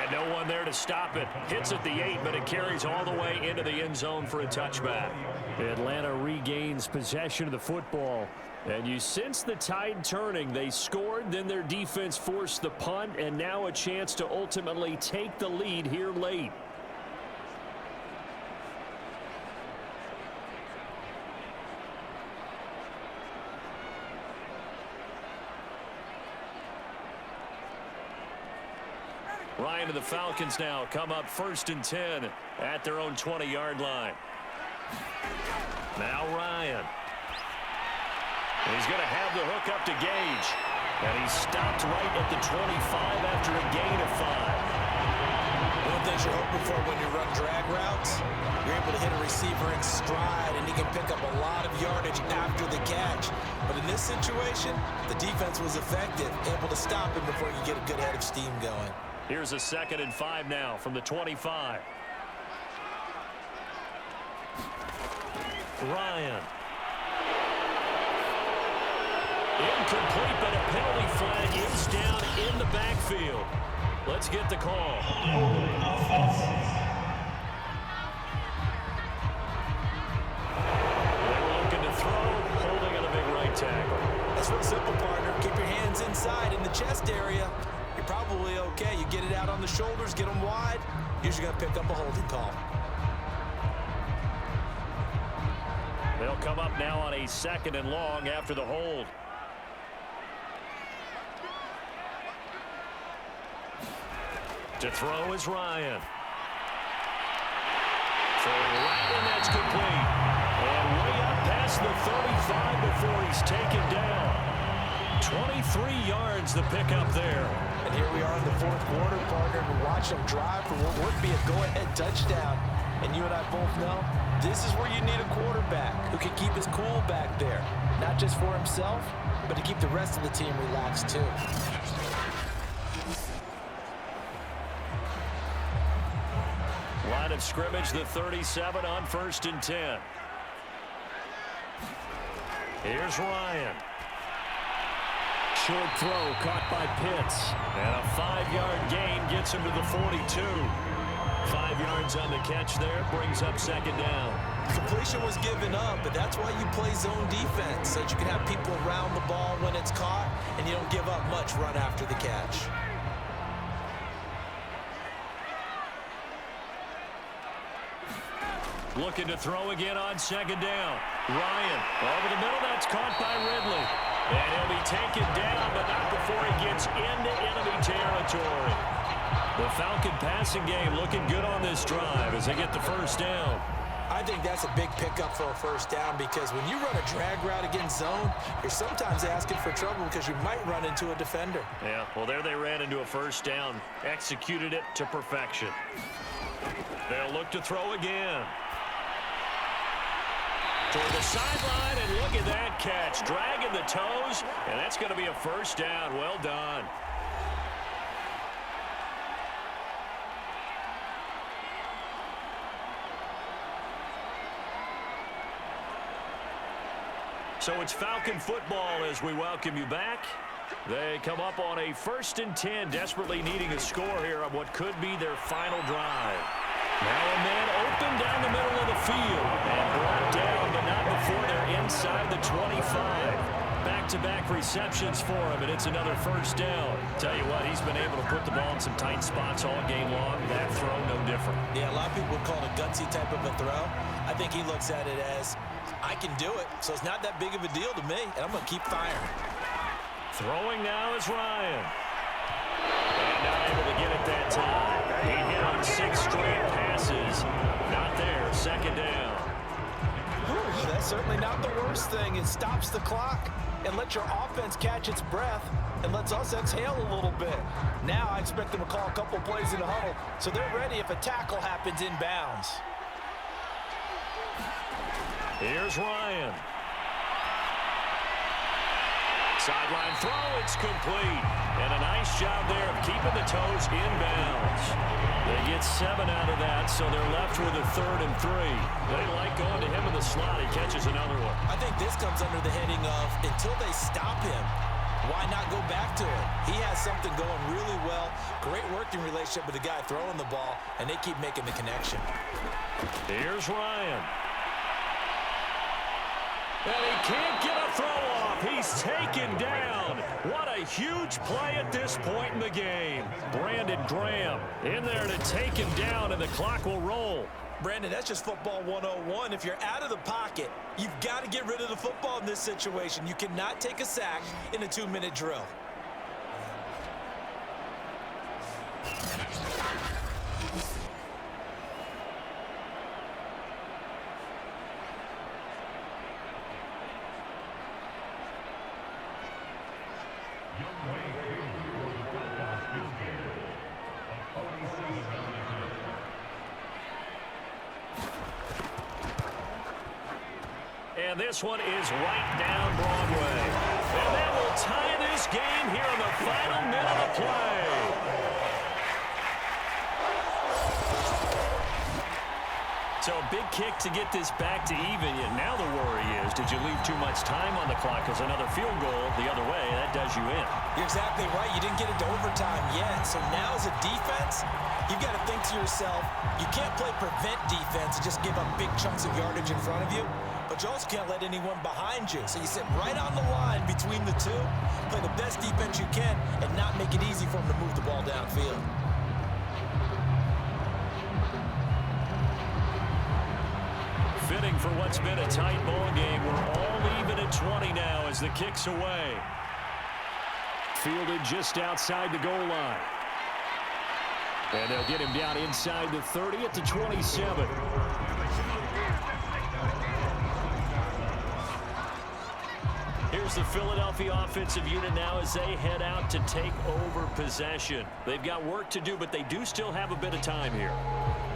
And No one there to stop it. Hits at the 8, but it carries all the way into the end zone for a touchback. Atlanta regains possession of the football. And you sense the tide turning. They scored, then their defense forced the punt, and now a chance to ultimately take the lead here late. Ryan and the Falcons now come up 1st and 10 at their own 20-yard line. Now Ryan. He's going to have the hook up to Gage. And he's stopped right at the 25 after a gain of 5. One of the things you're hoping for when you run drag routes, you're able to hit a receiver in stride, and he can pick up a lot of yardage after the catch. But in this situation, the defense was effective, able to stop him before you get a good head of steam going. Here's a 2nd and 5 now from the 25. Ryan. Incomplete, but a penalty flag is down in the backfield. Let's get the call. They were looking to throw, holding on a big right tackle. That's real simple, partner. Keep your hands inside in the chest area. You're probably okay. You get it out on the shoulders, get them wide. Usually going to pick up a holding call. They'll come up now on a 2nd and long after the hold. To throw is Ryan. Throwing right, and that's complete. And way up past the 35 before he's taken down. 23 yards the pickup there. And here we are in the 4th quarter, partner, to watch them drive for what would be a go-ahead touchdown. And you and I both know this is where you need a quarterback who can keep his cool back there. Not just for himself, but to keep the rest of the team relaxed too. Line of scrimmage, the 37 on 1st and 10. Here's Ryan. Short throw caught by Pitts. And a 5-yard gain gets him to the 42. 5 yards on the catch there, brings up 2nd down. Completion was given up, but that's why you play zone defense, so that you can have people around the ball when it's caught, and you don't give up much run after the catch. Looking to throw again on 2nd down. Ryan over the middle. That's caught by Ridley. And he'll be taken down, but not before he gets into enemy territory. The Falcon passing game looking good on this drive as they get the 1st down. I think that's a big pickup for a 1st down, because when you run a drag route against zone, you're sometimes asking for trouble because you might run into a defender. Yeah, well, there they ran into a 1st down. Executed it to perfection. They'll look to throw again. Toward the sideline, and look at that catch. Dragging the toes, and that's going to be a 1st down. Well done. So it's Falcon football as we welcome you back. They come up on a 1st and 10, desperately needing a score here on what could be their final drive. Now a man open down the middle of the field and brought down, but not before they're inside the 25. Back-to-back receptions for him, and it's another 1st down. Tell you what, he's been able to put the ball in some tight spots all game long. That throw, no different. Yeah, a lot of people would call it a gutsy type of a throw. I think he looks at it as, I can do it, so it's not that big of a deal to me, and I'm going to keep firing. Throwing now is Ryan. And not able to get it that time. He hit on 6 straight passes. Not there. 2nd down. Whew, that's certainly not the worst thing. It stops the clock and lets your offense catch its breath and lets us exhale a little bit. Now I expect them to call a couple plays in the huddle so they're ready if a tackle happens inbounds. Here's Ryan. Sideline throw, it's complete. And a nice job there of keeping the toes inbounds. They get 7 out of that, so they're left with a 3rd and 3. They like going to him in the slot. He catches another one. I think this comes under the heading of, until they stop him, why not go back to it? He has something going really well. Great working relationship with the guy throwing the ball, and they keep making the connection. Here's Ryan. And he can't get a throw off. He's taken down. What a huge play at this point in the game. Brandon Graham in there to take him down, and the clock will roll. Brandon, that's just football 101. If you're out of the pocket, you've got to get rid of the football in this situation. You cannot take a sack in a 2-minute drill. And this one is right down Broadway. And that will tie this game here in the final minute of play. So a big kick to get this back to even. Yet now the worry is, did you leave too much time on the clock? Because another field goal the other way, that does you in. You're exactly right. You didn't get it to overtime yet. So now as a defense, you've got to think to yourself, you can't play prevent defense and just give up big chunks of yardage in front of you. But you also can't let anyone behind you. So you sit right on the line between the two, play the best defense you can, and not make it easy for them to move the ball downfield. Fitting for what's been a tight ball game. We're all even at 20 now as the kick's away. Fielded just outside the goal line. And they'll get him down inside the 30 at the 27. Here's the Philadelphia offensive unit now as they head out to take over possession. They've got work to do, but they do still have a bit of time here.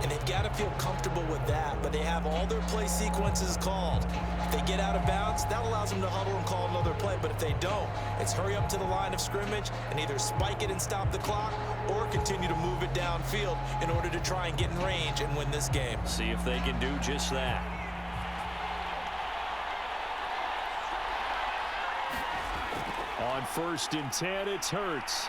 And they've got to feel comfortable with that, but they have all their play sequences called. If they get out of bounds, that allows them to huddle and call another play, but if they don't, it's hurry up to the line of scrimmage and either spike it and stop the clock or continue to move it downfield in order to try and get in range and win this game. See if they can do just that. On 1st and 10, it's Hurts.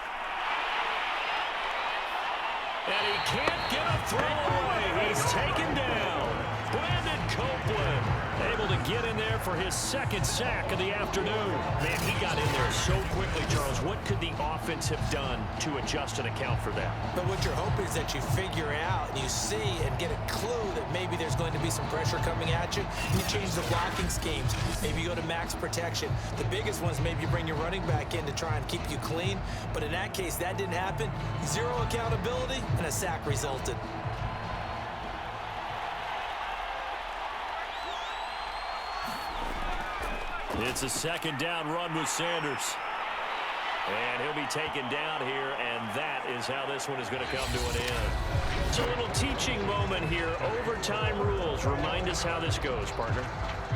And he can't get a throw away. He's taken down. Brandon Copeland able to get in there for his second sack of the afternoon. Man, he got in there so quickly, Charles. What could the offense have done to adjust and account for that? But what you're hoping is that you figure out and you see and get a clue that maybe there's going to be some pressure coming at you. You change the blocking schemes. Maybe you go to max protection. The biggest one is maybe you bring your running back in to try and keep you clean. But in that case, that didn't happen. Zero accountability, and a sack resulted. It's a second down run with Sanders. And he'll be taken down here, and that is how this one is going to come to an end. It's a little teaching moment here. Overtime rules. Remind us how this goes, partner.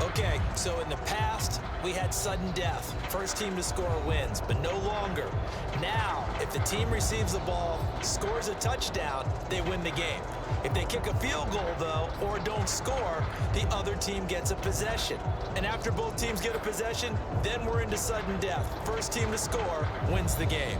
Okay, so in the past, we had sudden death. First team to score wins, but no longer. Now, if the team receives the ball, scores a touchdown, they win the game. If they kick a field goal, though, or don't score, the other team gets a possession. And after both teams get a possession, then we're into sudden death. First team to score wins the game.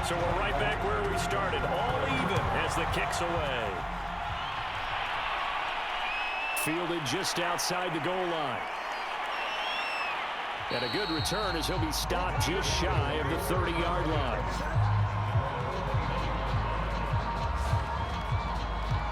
So we're right back where we started, all even as the kick's away. Fielded just outside the goal line. And a good return as he'll be stopped just shy of the 30-yard line.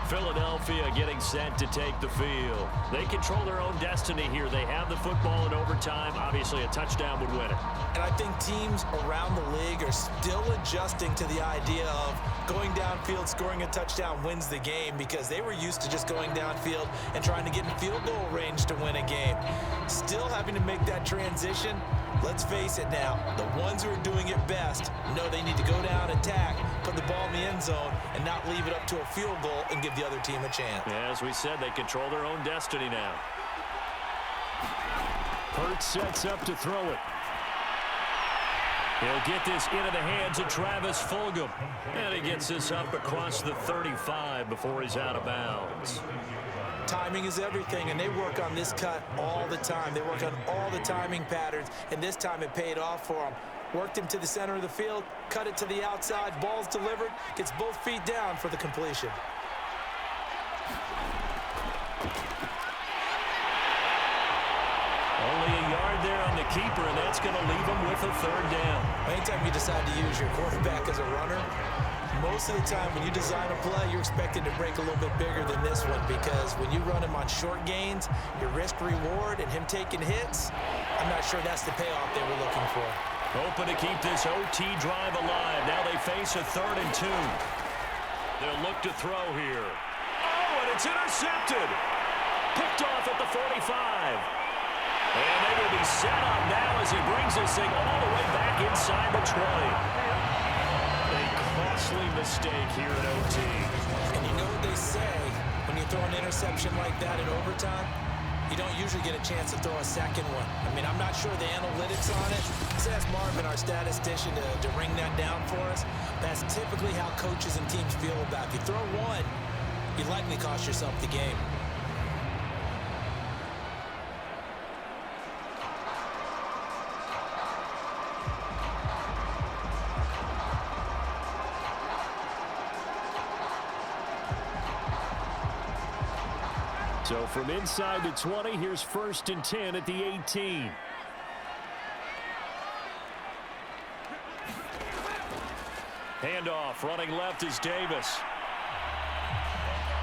Philadelphia getting set to take the field. They control their own destiny here. They have the football in overtime. Obviously, a touchdown would win it. And I think teams around the league are still adjusting to the idea of going downfield, scoring a touchdown wins the game, because they were used to just going downfield and trying to get in field goal range to win a game. Still having to make that transition. Let's face it now, the ones who are doing it best know they need to go down, attack, put the ball in the end zone, and not leave it up to a field goal and give the other team a chance. Yeah, as we said, they control their own destiny now. Hurts sets up to throw it. He'll get this into the hands of Travis Fulgham. And he gets this up across the 35 before he's out of bounds. Timing is everything, and they work on this cut all the time. They work on all the timing patterns, and this time it paid off for them. Worked him to the center of the field, cut it to the outside, ball's delivered, gets both feet down for the completion. Only a yard there on the keeper, and that's going to leave him with a third down. Anytime you decide to use your quarterback as a runner, most of the time when you design a play, you're expecting to break a little bit bigger than this one, because when you run him on short gains, your risk-reward and him taking hits, I'm not sure that's the payoff they were looking for. Hoping to keep this OT drive alive. Now they face a 3rd and 2. They'll look to throw here. Oh, and it's intercepted. Picked off at the 45. And they will be set up now as he brings this thing all the way back inside the 20. A costly mistake here at OT. And you know what they say, when you throw an interception like that in overtime, you don't usually get a chance to throw a second one. I mean, I'm not sure the analytics on it. Let's ask Marvin, our statistician, to ring that down for us. That's typically how coaches and teams feel about it. If you throw one, you likely cost yourself the game. So from inside the 20, here's 1st and 10 at the 18. Handoff, running left is Davis.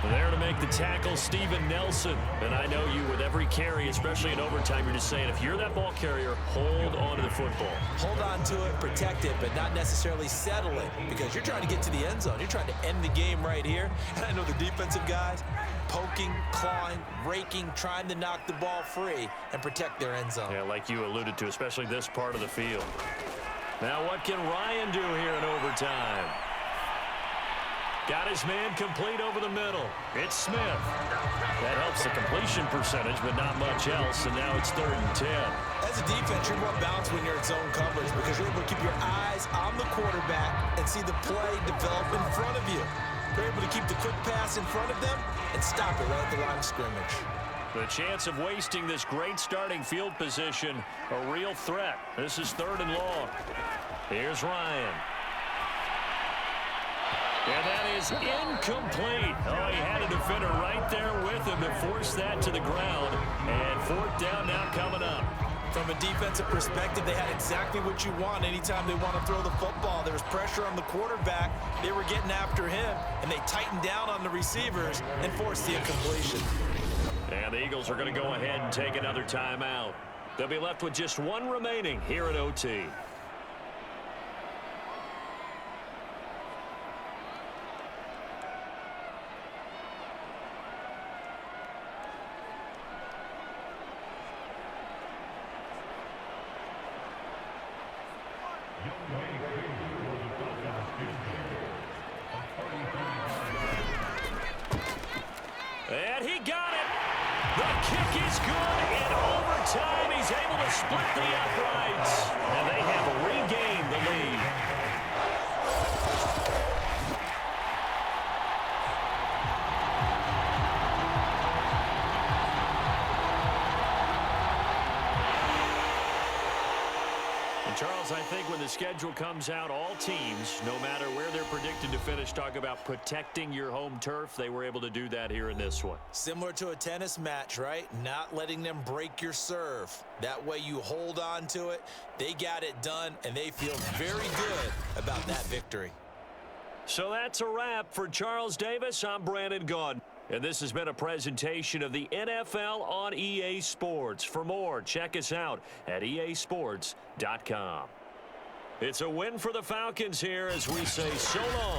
There to make the tackle, Steven Nelson. And I know you, with every carry, especially in overtime, you're just saying, if you're that ball carrier, hold on to the football. Hold on to it, protect it, but not necessarily settle it, because you're trying to get to the end zone. You're trying to end the game right here. And I know the defensive guys, poking, clawing, raking, trying to knock the ball free and protect their end zone. Yeah, like you alluded to, especially this part of the field. Now what can Ryan do here in overtime? Got his man complete over the middle. It's Smith. That helps the completion percentage, but not much else, and now it's 3rd and 10. As a defense, you're more balanced when you're in zone coverage, because you're able to keep your eyes on the quarterback and see the play develop in front of you. You're able to keep the quick pass in front of them and stop it right at the line of scrimmage. The chance of wasting this great starting field position, a real threat. This is 3rd and long. Here's Ryan. And that is incomplete. Oh, he had a defender right there with him to force that to the ground. And 4th down now coming up. From a defensive perspective, they had exactly what you want anytime they want to throw the football. There was pressure on the quarterback. They were getting after him, and they tightened down on the receivers and forced the incompletion. And the Eagles are going to go ahead and take another timeout. They'll be left with just one remaining here at OT. And he got it. The kick is good. In overtime, he's able to split the uprights. And they have regained the lead. And Charles, I think when the schedule comes out, all teams, no matter where they're predicted to finish, talk about protecting your home turf. They were able to do that here in this one. Similar to a tennis match, right? Not letting them break your serve. That way you hold on to it. They got it done, and they feel very good about that victory. So that's a wrap for Charles Davis. I'm Brandon Gaudin. And this has been a presentation of the NFL on EA Sports. For more, check us out at easports.com. It's a win for the Falcons here as we say so long.